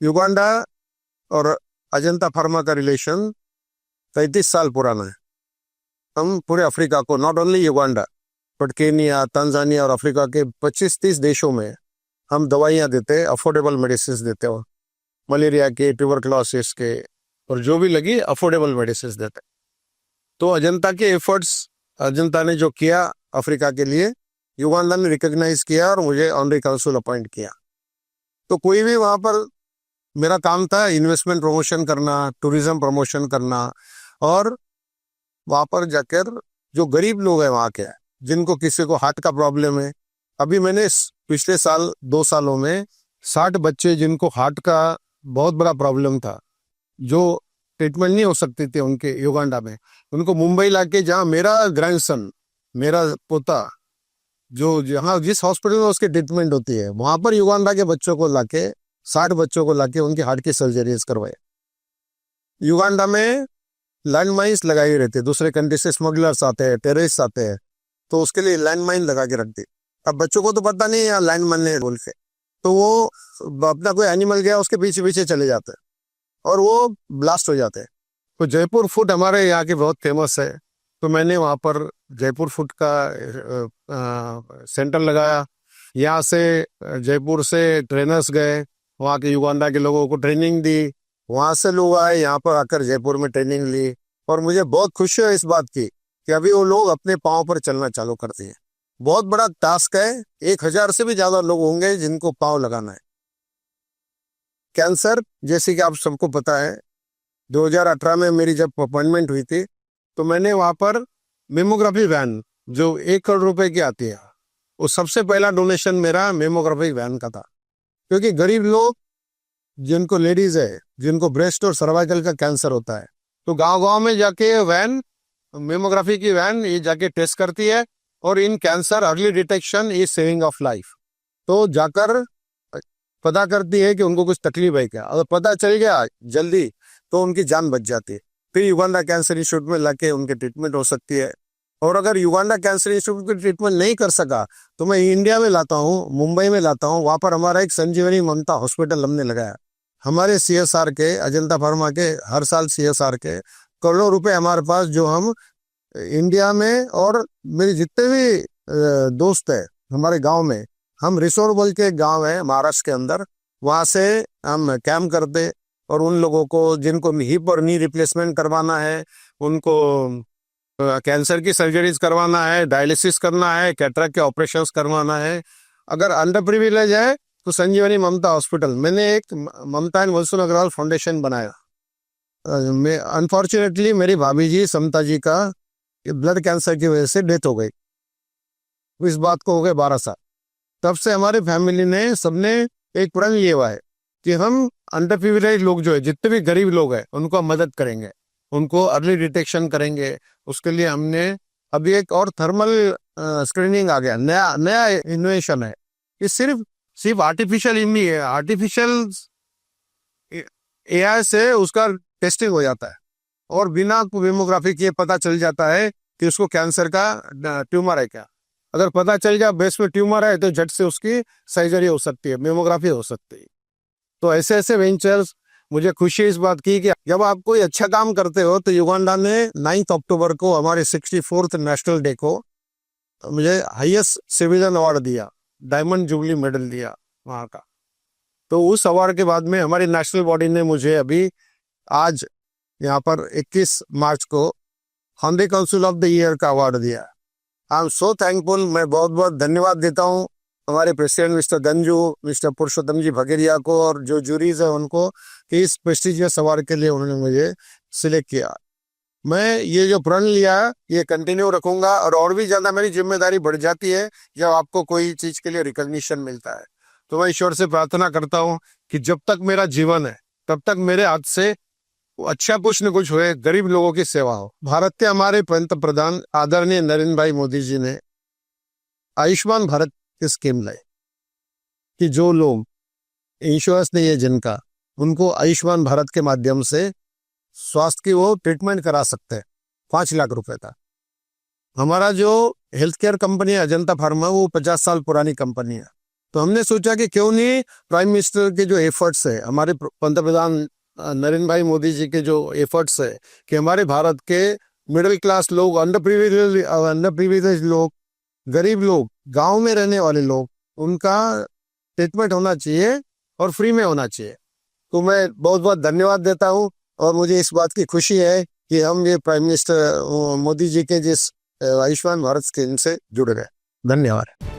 Uganda और Ajanta pharma का relation 33 साल पुराना है। हम पूरे अफ्रीका को, not only Uganda but Kenya, Tanzania और अफ्रीका के 25-30 देशों में हम दवाइयाँ देते हैं, अफोर्डेबल मेडिसिन देते हो, मलेरिया के, ट्यूबरक्लोसिस के, और जो भी लगी अफोर्डेबल मेडिसिन देते। तो अजंता के एफर्ट्स, अजंता ने जो किया अफ्रीका के लिए, युगांडा ने रिकॉग्नाइज किया और मुझे ऑनरी काउंसिल अपॉइंट किया। तो कोई भी वहाँ पर, मेरा काम था इन्वेस्टमेंट प्रमोशन करना, टूरिज्म प्रमोशन करना, और वहाँ पर जाकर जो गरीब लोग हैं वहाँ के, जिनको किसी को हार्ट का प्रॉब्लम है, अभी मैंने पिछले साल 2 सालों में 60 बच्चे जिनको हार्ट का बहुत बड़ा प्रॉब्लम था, जो ट्रीटमेंट नहीं हो सकती थी उनके युगांडा में, उनको मुंबई लाके, जहाँ मेरा ग्रैंडसन, मेरा पोता जो जहाँ जिस हॉस्पिटल में उसकी ट्रीटमेंट होती है, वहां पर युगांडा के बच्चों को लाके, 60 बच्चों को लाके उनकी हार्ट की सर्जरीज करवाए। युगांडा में लैंड माइन्स लगाई रहती है, दूसरे कंट्री से स्मगलर्स आते हैं, टेररिस्ट आते हैं, तो उसके लिए लैंड माइन लगा के रख दी। अब बच्चों को तो पता नहीं है लैंड माइन है बोल के, तो वो अपना कोई एनिमल गया उसके पीछे पीछे चले जाते हैं और वो ब्लास्ट हो जाते हैं। तो जयपुर फूड हमारे यहाँ की बहुत फेमस है, तो मैंने वहाँ पर जयपुर फूड का सेंटर लगाया। यहाँ से जयपुर से ट्रेनर्स गए, वहाँ के युगांडा के लोगों को ट्रेनिंग दी, वहाँ से लोग आए यहाँ पर आकर जयपुर में ट्रेनिंग ली, और मुझे बहुत खुशी है इस बात की कि अभी वो लोग अपने पाँव पर चलना चालू करते हैं। बहुत बड़ा टास्क है, 1000 से भी ज्यादा लोग होंगे जिनको पाँव लगाना है। कैंसर, जैसे कि आप सबको पता है, 2018 में मेरी जब अपॉइंटमेंट हुई थी, तो मैंने वहाँ पर मेमोग्राफी वैन जो 1 करोड़ रुपए की आती है, वो सबसे पहला डोनेशन मेरा मेमोग्राफी वैन का था। क्योंकि गरीब लोग, जिनको लेडीज है, जिनको ब्रेस्ट और सर्वाइकल का कैंसर होता है, तो गांव गांव में जाके वैन, मेमोग्राफी की वैन ये जाके टेस्ट करती है, और इन cancer early detection is saving of life. तो जाकर पता करती है कि उनको कुछ तकलीफ है क्या, अगर पता चल गया जल्दी तो उनकी जान बच जाती है। फिर युगांडा कैंसर इंस्टीट्यूट में लाके उनकी ट्रीटमेंट हो सकती है। और अगर युगांडा कैंसर इंस्टीट्यूट की ट्रीटमेंट नहीं कर सका तो मैं इंडिया में लाता हूँ, मुंबई में लाता हूँ। वहाँ पर हमारा एक संजीवनी ममता हॉस्पिटल हमने लगाया। हमारे CSR के, अजंता फार्मा के, हर साल CSR के करोड़ों रुपए हमारे पास, जो हम इंडिया में और मेरे जितने भी दोस्त है हमारे गांव में, हम रिसोर बोल के गांव है महाराष्ट्र के अंदर, वहां से हम कैम्प करते, और उन लोगों को जिनको हिप और नी रिप्लेसमेंट करवाना है, उनको कैंसर की सर्जरीज करवाना है, डायलिसिस करना है, कैटरेक्ट के ऑपरेशंस करवाना है, अगर अंडर प्रिविलेज है तो संजीवनी ममता हॉस्पिटल, मैंने एक ममता एंड वसुन अग्रवाल फाउंडेशन बनाया। मैं अनफॉर्चुनेटली मेरी भाभी जी समता जी का ब्लड कैंसर की वजह से डेथ हो गई। इस बात को हो गए 12 साल। तब से हमारे फैमिली ने, सबने एक प्रण लिया हुआ है कि हम अंडर प्रिविलेज लोग जो है, जितने भी गरीब लोग हैं, उनको हम मदद करेंगे, उनको अर्ली डिटेक्शन करेंगे। उसके लिए हमने अभी एक और थर्मल स्क्रीनिंग आ गया, नया नया इनोवेशन है। ये सिर्फ आर्टिफिशियल नहीं है, आर्टिफिशियल AI से उसका टेस्टिंग हो जाता है, और बिना मेमोग्राफी किए पता चल जाता है कि उसको कैंसर का ट्यूमर है क्या। अगर पता चल जाए ब्रेस्ट में ट्यूमर है तो झट से उसकी सर्जरी हो सकती है, मेमोग्राफी हो सकती है। तो ऐसे ऐसे वेंचर्स, मुझे खुशी इस बात की कि जब आप कोई अच्छा काम करते हो, तो युगांडा ने 9 अक्टूबर को हमारे 64th नेशनल डे को मुझे हाईएस्ट सिविलियन अवार्ड दिया, डायमंड जुबली मेडल दिया वहाँ का। तो उस अवार्ड के बाद में हमारी नेशनल बॉडी ने मुझे अभी आज यहाँ पर 21 मार्च को honorary council of the year का अवार्ड दिया। I am so thankful. मैं बहुत बहुत धन्यवाद देता हूँ हमारे president mister Ganju, mister Purushottam ji Bhageria को, और जो जूरीज है उनको, कि इस प्रेस्टिजियस अवार्ड के लिए उन्होंने मुझे सिलेक्ट किया। मैं ये जो प्रण लिया ये कंटिन्यू रखूंगा, और भी ज्यादा मेरी जिम्मेदारी बढ़ जाती है जब आपको कोई चीज के लिए रिकॉग्निशन मिलता है। तो मैं ईश्वर से प्रार्थना करता हूँ कि जब तक मेरा जीवन है तब तक मेरे हाथ से अच्छा कुछ न कुछ हुए, गरीब लोगों की सेवा हो। भारत के हमारे पंतप्रधान आदरणीय नरेंद्र भाई मोदी जी ने आयुष्मान भारत की स्कीम लाई कि जो लोग इंश्योरेंस नहीं है जिनका, उनको आयुष्मान भारत के माध्यम से स्वास्थ्य की वो ट्रीटमेंट करा सकते हैं 5 लाख रुपए का। हमारा जो हेल्थ केयर कंपनी है अजंता फार्मा, वो 50 साल पुरानी कंपनी है। तो हमने सोचा कि क्यों नहीं प्राइम मिनिस्टर के जो एफर्ट्स है, हमारे पंतप्रधान नरेंद्र भाई मोदी जी के जो एफर्ट्स है कि हमारे भारत के मिडिल क्लास लोग, अंडर प्रिविलेज लोग, गरीब लोग, गांव में रहने वाले लोग, उनका ट्रीटमेंट होना चाहिए और फ्री में होना चाहिए। तो मैं बहुत बहुत धन्यवाद देता हूँ और मुझे इस बात की खुशी है कि हम ये प्राइम मिनिस्टर मोदी जी के जिस आयुष्मान भारत स्कीम से जुड़ गए। धन्यवाद।